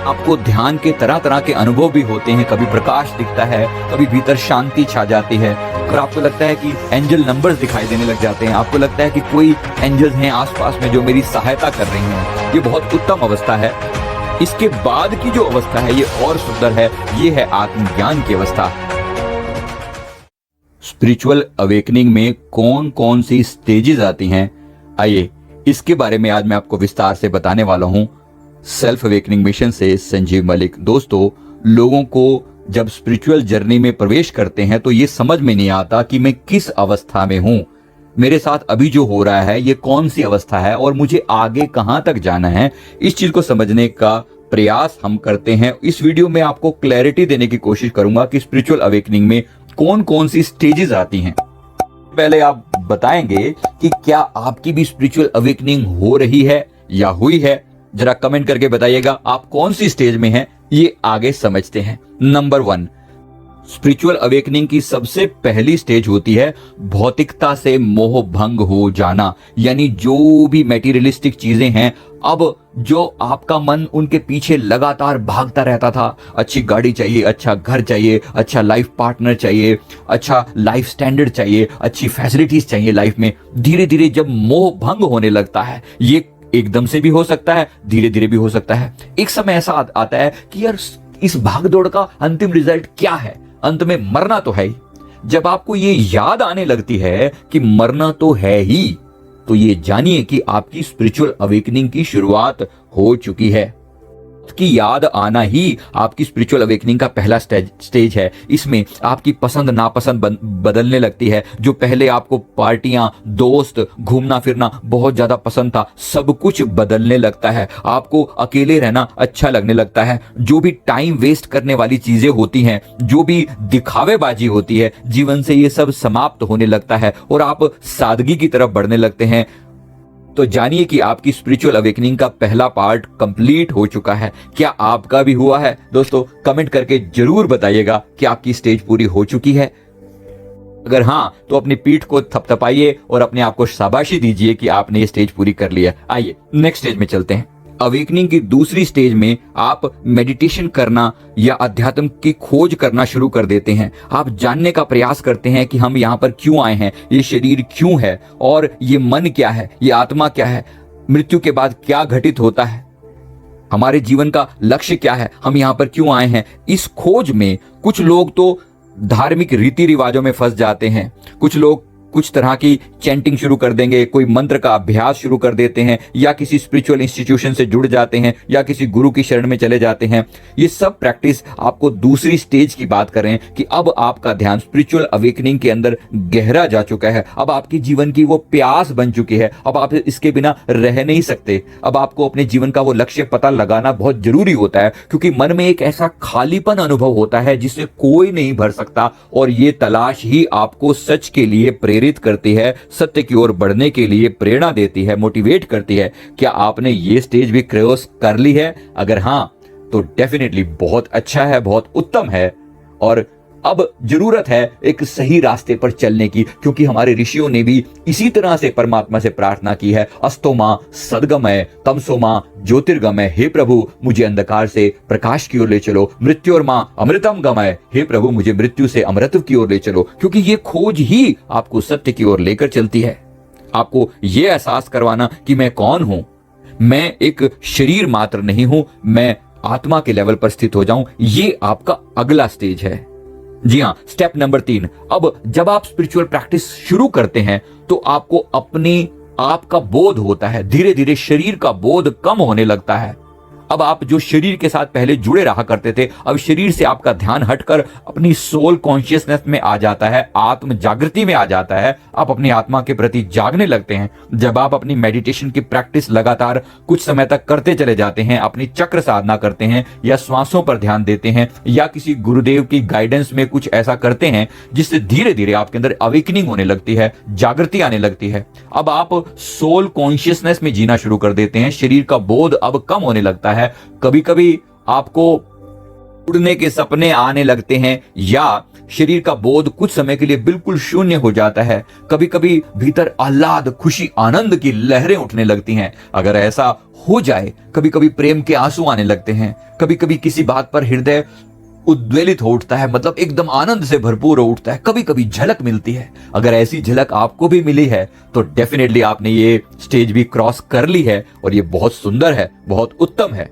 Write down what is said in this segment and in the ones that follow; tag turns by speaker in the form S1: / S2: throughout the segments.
S1: आपको ध्यान के तरह तरह के अनुभव भी होते हैं, कभी प्रकाश दिखता है, कभी भीतर शांति छा जाती है, और आपको लगता है कि एंजल नंबर्स दिखाई देने लग जाते हैं, आपको लगता है कि कोई एंजल्स हैं आसपास में जो मेरी सहायता कर रही हैं। ये बहुत उत्तम अवस्था है। इसके बाद की जो अवस्था है ये और सुंदर है, ये है आत्मज्ञान की अवस्था। स्पिरिचुअल अवेकनिंग में कौन कौन सी स्टेजेस आती हैं, आइए इसके बारे में आज मैं आपको विस्तार से बताने वाला हूं। सेल्फ अवेकनिंग मिशन से संजीव मलिक। दोस्तों, लोगों को जब स्पिरिचुअल जर्नी में प्रवेश करते हैं तो ये समझ में नहीं आता कि मैं किस अवस्था में हूं, मेरे साथ अभी जो हो रहा है ये कौन सी अवस्था है और मुझे आगे कहां तक जाना है। इस चीज को समझने का प्रयास हम करते हैं। इस वीडियो में आपको क्लैरिटी देने की कोशिश करूंगा कि स्पिरिचुअल अवेकनिंग में कौन कौन सी स्टेजेस आती हैं। पहले आप बताएंगे कि क्या आपकी भी स्पिरिचुअल अवेकनिंग हो रही है या हुई है, जरा कमेंट करके बताइएगा आप कौन सी स्टेज में हैं। ये आगे समझते हैं। नंबर 1, स्पिरिचुअल अवेकनिंग की सबसे पहली स्टेज होती है भौतिकता से मोह भंग हो जाना। यानी जो भी मैटेरियलिस्टिक चीजें हैं, अब जो आपका मन उनके पीछे लगातार भागता रहता था, अच्छी गाड़ी चाहिए, अच्छा घर चाहिए, अच्छा लाइफ पार्टनर चाहिए, अच्छा लाइफ स्टैंडर्ड चाहिए, अच्छी फैसिलिटीज चाहिए लाइफ में, धीरे धीरे जब मोह भंग होने लगता है, ये एकदम से भी हो सकता है, धीरे धीरे भी हो सकता है। एक समय ऐसा आता है कि यार इस भागदौड़ का अंतिम रिजल्ट क्या है, अंत में मरना तो है ही। जब आपको ये याद आने लगती है कि मरना तो है ही, तो ये जानिए कि आपकी स्पिरिचुअल अवेकनिंग की शुरुआत हो चुकी है। की याद आना ही आपकी स्पिरिचुअल अवेकनिंग का पहला स्टेज है। इसमें आपकी पसंद नापसंद बदलने लगती है। जो पहले आपको पार्टियां, दोस्त, घूमना फिरना बहुत ज्यादा पसंद था, सब कुछ बदलने लगता है। आपको अकेले रहना अच्छा लगने लगता है। जो भी टाइम वेस्ट करने वाली चीजें होती हैं, जो भी दिखावेबाजी होती है, जीवन से ये सब समाप्त होने लगता है और आप सादगी की तरफ बढ़ने लगते हैं। तो जानिए कि आपकी स्पिरिचुअल अवेकनिंग का पहला पार्ट कंप्लीट हो चुका है। क्या आपका भी हुआ है? दोस्तों, कमेंट करके जरूर बताइएगा कि आपकी स्टेज पूरी हो चुकी है। अगर हां, तो अपनी पीठ को थपथपाइए और अपने आप को शाबाशी दीजिए कि आपने ये स्टेज पूरी कर लिया। आइए नेक्स्ट स्टेज में चलते हैं। अवेकनिंग की दूसरी स्टेज में आप मेडिटेशन करना या अध्यात्म की खोज करना शुरू कर देते हैं। आप जानने का प्रयास करते हैं कि हम यहाँ पर क्यों आए हैं, ये शरीर क्यों है, और ये मन क्या है, ये आत्मा क्या है, मृत्यु के बाद क्या घटित होता है, हमारे जीवन का लक्ष्य क्या है, हम यहाँ पर क्यों आए हैं। इस खोज में कुछ लोग तो धार्मिक रीति रिवाजों में फंस जाते हैं, कुछ लोग कुछ तरह की चैंटिंग शुरू कर देंगे, कोई मंत्र का अभ्यास शुरू कर देते हैं, या किसी स्पिरिचुअल इंस्टीट्यूशन से जुड़ जाते हैं, या किसी गुरु की शरण में चले जाते हैं। ये सब प्रैक्टिस आपको दूसरी स्टेज की बात कर रहे हैं कि अब आपका ध्यान स्पिरिचुअल अवेकनिंग के अंदर गहरा जा चुका है। अब आपके जीवन की वो प्यास बन चुकी है, अब आप इसके बिना रह नहीं सकते। अब आपको अपने जीवन का वो लक्ष्य पता लगाना बहुत जरूरी होता है, क्योंकि मन में एक ऐसा खालीपन अनुभव होता है जिसे कोई नहीं भर सकता, और ये तलाश ही आपको सच के लिए प्रेरित करती है, सत्य की ओर बढ़ने के लिए प्रेरणा देती है, मोटिवेट करती है। क्या आपने ये स्टेज भी क्रॉस कर ली है? अगर हां, तो डेफिनेटली बहुत अच्छा है, बहुत उत्तम है, और अब जरूरत है एक सही रास्ते पर चलने की, क्योंकि हमारे ऋषियों ने भी इसी तरह से परमात्मा से प्रार्थना की है। अस्तोमा सद्गमय, तमसोमा ज्योतिर्गमय, हे प्रभु मुझे अंधकार से प्रकाश की ओर ले चलो, मृत्योर्मा अमृतम गमय, हे प्रभु मुझे मृत्यु से अमृत की ओर ले चलो, क्योंकि ये खोज ही आपको सत्य की ओर लेकर चलती है। आपको ये एहसास करवाना कि मैं कौन हूं, मैं एक शरीर मात्र नहीं हूं, मैं आत्मा के लेवल पर स्थित हो जाऊं, ये आपका अगला स्टेज है। जी हां, स्टेप नंबर 3। अब जब आप स्पिरिचुअल प्रैक्टिस शुरू करते हैं तो आपको अपने आप का बोध होता है, धीरे धीरे शरीर का बोध कम होने लगता है। अब आप जो शरीर के साथ पहले जुड़े रहा करते थे, अब शरीर से आपका ध्यान हटकर अपनी सोल कॉन्शियसनेस में आ जाता है, आत्म जागृति में आ जाता है। आप अपनी आत्मा के प्रति जागने लगते हैं। जब आप अपनी मेडिटेशन की प्रैक्टिस लगातार कुछ समय तक करते चले जाते हैं, अपनी चक्र साधना करते हैं, या श्वासों पर ध्यान देते हैं, या किसी गुरुदेव की गाइडेंस में कुछ ऐसा करते हैं जिससे धीरे धीरे आपके अंदर अवेकनिंग होने लगती है, जागृति आने लगती है। अब आप सोल कॉन्शियसनेस में जीना शुरू कर देते हैं, शरीर का बोध अब कम होने लगता है। कभी कभी आपको उड़ने के सपने आने लगते हैं या शरीर का बोध कुछ समय के लिए बिल्कुल शून्य हो जाता है। कभी कभी भीतर आह्लाद, खुशी, आनंद की लहरें उठने लगती हैं। अगर ऐसा हो जाए, कभी कभी प्रेम के आंसू आने लगते हैं, कभी कभी किसी बात पर हृदय उद्वेलित हो उठता है, मतलब एकदम आनंद से भरपूर हो उठता है, कभी कभी झलक मिलती है। अगर ऐसी झलक आपको भी मिली है तो डेफिनेटली आपने ये स्टेज भी क्रॉस कर ली है और ये बहुत सुंदर है, बहुत उत्तम है।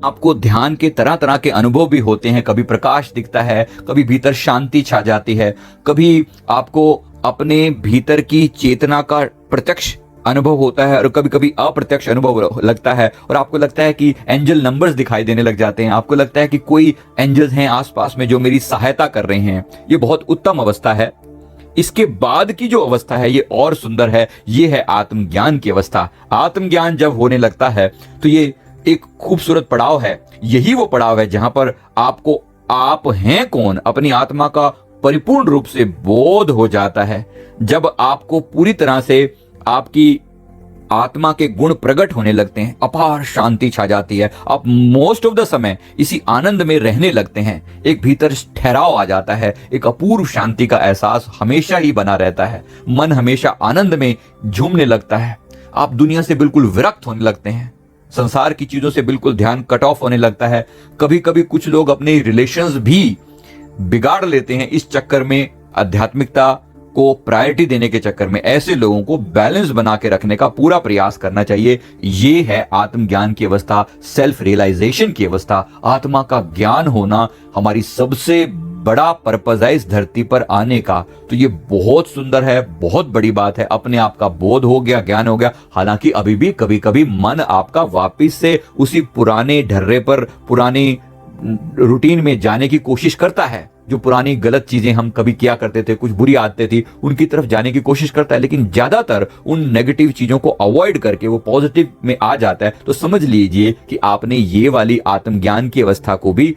S1: आपको ध्यान के तरह तरह के अनुभव भी होते हैं। कभी प्रकाश दिखता है, कभी भीतर शांति छा जाती है, कभी आपको अपने भीतर की चेतना का प्रत्यक्ष अनुभव होता है और कभी कभी अप्रत्यक्ष अनुभव लगता है और आपको लगता है कि एंजल नंबर्स दिखाई देने लग जाते हैं। आपको लगता है कि कोई एंजल्स हैं आसपास में जो मेरी सहायता कर रहे हैं। ये बहुत उत्तम अवस्था है। इसके बाद की जो अवस्था है ये और सुंदर है। ये है आत्मज्ञान की अवस्था। आत्मज्ञान जब होने लगता है तो ये एक खूबसूरत पड़ाव है। यही वो पड़ाव है जहां पर आपको आप हैं कौन, अपनी आत्मा का परिपूर्ण रूप से बोध हो जाता है। जब आपको पूरी तरह से आपकी आत्मा के गुण प्रकट होने लगते हैं, अपार शांति छा जाती है। आप मोस्ट ऑफ द समय इसी आनंद में रहने लगते हैं। एक भीतर ठहराव आ जाता है, एक अपूर्व शांति का एहसास हमेशा ही बना रहता है। मन हमेशा आनंद में झूमने लगता है। आप दुनिया से बिल्कुल विरक्त होने लगते हैं। संसार की चीजों से बिल्कुल ध्यान कट ऑफ होने लगता है। कभी कभी कुछ लोग अपने रिलेशंस भी बिगाड़ लेते हैं इस चक्कर में, आध्यात्मिकता को प्रायोरिटी देने के चक्कर में। ऐसे लोगों को बैलेंस बना के रखने का पूरा प्रयास करना चाहिए। ये है आत्मज्ञान की अवस्था, सेल्फ रियलाइजेशन की अवस्था। आत्मा का ज्ञान होना हमारी सबसे बड़ा पर्पज है इस धरती पर आने का। तो ये बहुत सुंदर है, बहुत बड़ी बात है। अपने आप का बोध हो गया, ज्ञान हो गया। हालांकि अभी भी कभी कभी मन आपका वापिस से उसी पुराने ढर्रे पर, पुरानी रूटीन में जाने की कोशिश करता है। जो पुरानी गलत चीजें हम कभी किया करते थे, कुछ बुरी आदतें थी, उनकी तरफ जाने की कोशिश करता है, लेकिन ज्यादातर उन नेगेटिव चीजों को अवॉइड करके वो पॉजिटिव में आ जाता है। तो समझ लीजिए कि आपने ये वाली आत्मज्ञान की अवस्था को भी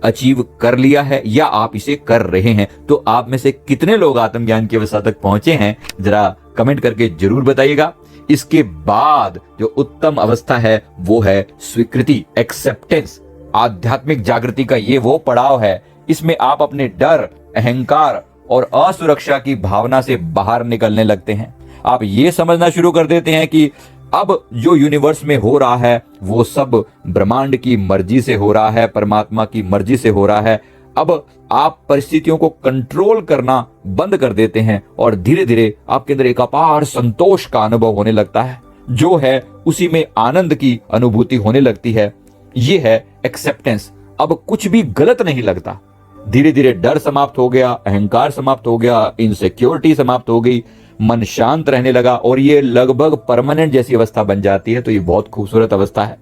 S1: अचीव कर लिया है या आप इसे कर रहे हैं। तो आप में से कितने लोग आत्मज्ञान की अवस्था तक पहुंचे हैं, जरा कमेंट करके जरूर बताइएगा। इसके बाद जो उत्तम अवस्था है वो है स्वीकृति, एक्सेप्टेंस। आध्यात्मिक जागृति का ये वो पड़ाव है, इसमें आप अपने डर, अहंकार और असुरक्षा की भावना से बाहर निकलने लगते हैं। आप ये समझना शुरू कर देते हैं कि अब जो यूनिवर्स में हो रहा है वो सब ब्रह्मांड की मर्जी से हो रहा है, परमात्मा की मर्जी से हो रहा है। अब आप परिस्थितियों को कंट्रोल करना बंद कर देते हैं और धीरे धीरे आपके अंदर एक अपार संतोष का अनुभव होने लगता है। जो है उसी में आनंद की अनुभूति होने लगती है। ये है एक्सेप्टेंस। अब कुछ भी गलत नहीं लगता। धीरे धीरे डर समाप्त हो गया, अहंकार समाप्त हो गया, इनसिक्योरिटी समाप्त हो गई, मन शांत रहने लगा और ये लगभग परमानेंट जैसी अवस्था बन जाती है। तो ये बहुत खूबसूरत अवस्था है।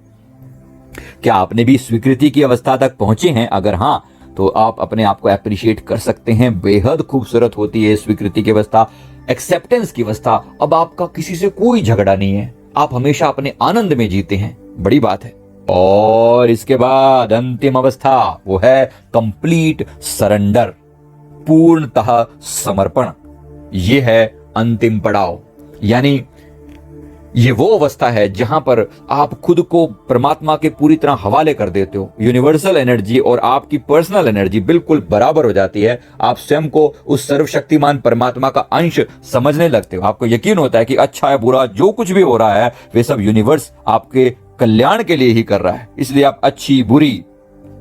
S1: क्या आपने भी स्वीकृति की अवस्था तक पहुंचे हैं? अगर हाँ, तो आप अपने आप को अप्रिशिएट कर सकते हैं। बेहद खूबसूरत होती है स्वीकृति की अवस्था, एक्सेप्टेंस की अवस्था। अब आपका किसी से कोई झगड़ा नहीं है, आप हमेशा अपने आनंद में जीते हैं। बड़ी बात है। और इसके बाद अंतिम अवस्था वो है कंप्लीट सरेंडर, पूर्णतः समर्पण। ये है अंतिम पड़ाव। यानी ये वो अवस्था है जहां पर आप खुद को परमात्मा के पूरी तरह हवाले कर देते हो। यूनिवर्सल एनर्जी और आपकी पर्सनल एनर्जी बिल्कुल बराबर हो जाती है। आप स्वयं को उस सर्वशक्तिमान परमात्मा का अंश समझने लगते हो। आपको यकीन होता है कि अच्छा है बुरा जो कुछ भी हो रहा है वे सब यूनिवर्स आपके कल्याण के लिए ही कर रहा है। इसलिए आप अच्छी बुरी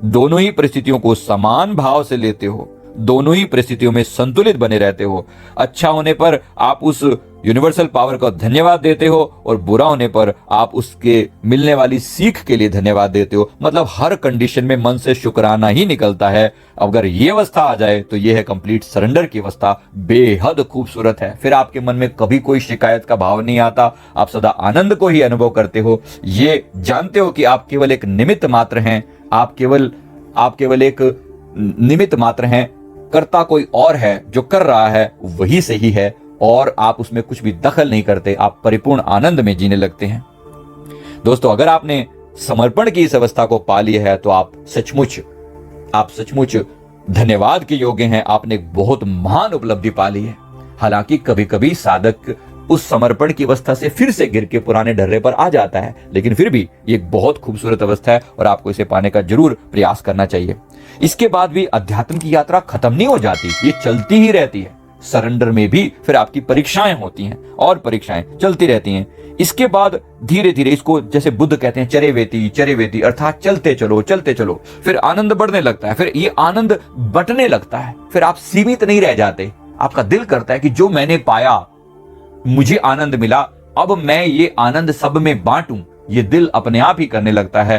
S1: दोनों ही परिस्थितियों को समान भाव से लेते हो, दोनों ही परिस्थितियों में संतुलित बने रहते हो। अच्छा होने पर आप उस यूनिवर्सल पावर को धन्यवाद देते हो और बुरा होने पर आप उसके मिलने वाली सीख के लिए धन्यवाद देते हो। मतलब हर कंडीशन में मन से शुक्राना ही निकलता है। अगर ये अवस्था आ जाए तो ये है कंप्लीट सरेंडर की अवस्था। बेहद खूबसूरत है। फिर आपके मन में कभी कोई शिकायत का भाव नहीं आता। आप सदा आनंद को ही अनुभव करते हो। ये जानते हो कि आप केवल एक निमित्त मात्र हैं। आप केवल एक निमित्त मात्र हैं। करता कोई और है, जो कर रहा है वही सही है और आप उसमें कुछ भी दखल नहीं करते। आप परिपूर्ण आनंद में जीने लगते हैं। दोस्तों, अगर आपने समर्पण की इस अवस्था को पा लिया है तो आप सचमुच धन्यवाद के योग्य हैं। आपने एक बहुत महान उपलब्धि पा ली है। हालांकि कभी कभी साधक उस समर्पण की अवस्था से फिर से गिर के पुराने ढर्रे पर आ जाता है। लेकिन फिर भी ये एक बहुत खूबसूरत अवस्था है और आपको इसे पाने का जरूर प्रयास करना चाहिए। इसके बाद भी अध्यात्म की यात्रा खत्म नहीं हो जाती, ये चलती ही रहती है। सरेंडर में भी फिर आपकी परीक्षाएं होती हैं और परीक्षाएं चलती रहती हैं। इसके बाद धीरे धीरे, इसको जैसे बुद्ध कहते हैं चरेवेति चरेवेति, अर्थात चलते चलो चलते चलो। फिर आनंद बढ़ने लगता है, फिर ये आनंद बंटने लगता है। फिर आप सीमित नहीं रह जाते, आपका दिल करता है कि जो मैंने पाया, मुझे आनंद मिला, अब मैं ये आनंद सब में बांटूं। ये दिल अपने आप ही करने लगता है।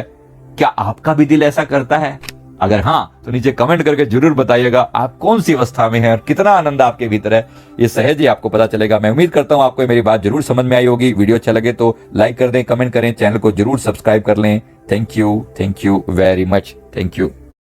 S1: क्या आपका भी दिल ऐसा करता है? अगर हाँ, तो नीचे कमेंट करके जरूर बताइएगा आप कौन सी अवस्था में है और कितना आनंद आपके भीतर है। ये सहज ही आपको पता चलेगा। मैं उम्मीद करता हूं आपको ये मेरी बात जरूर समझ में आई होगी। वीडियो अच्छा लगे तो लाइक कर दें, कमेंट करें, चैनल को जरूर सब्सक्राइब कर लें। Thank you very much. Thank you.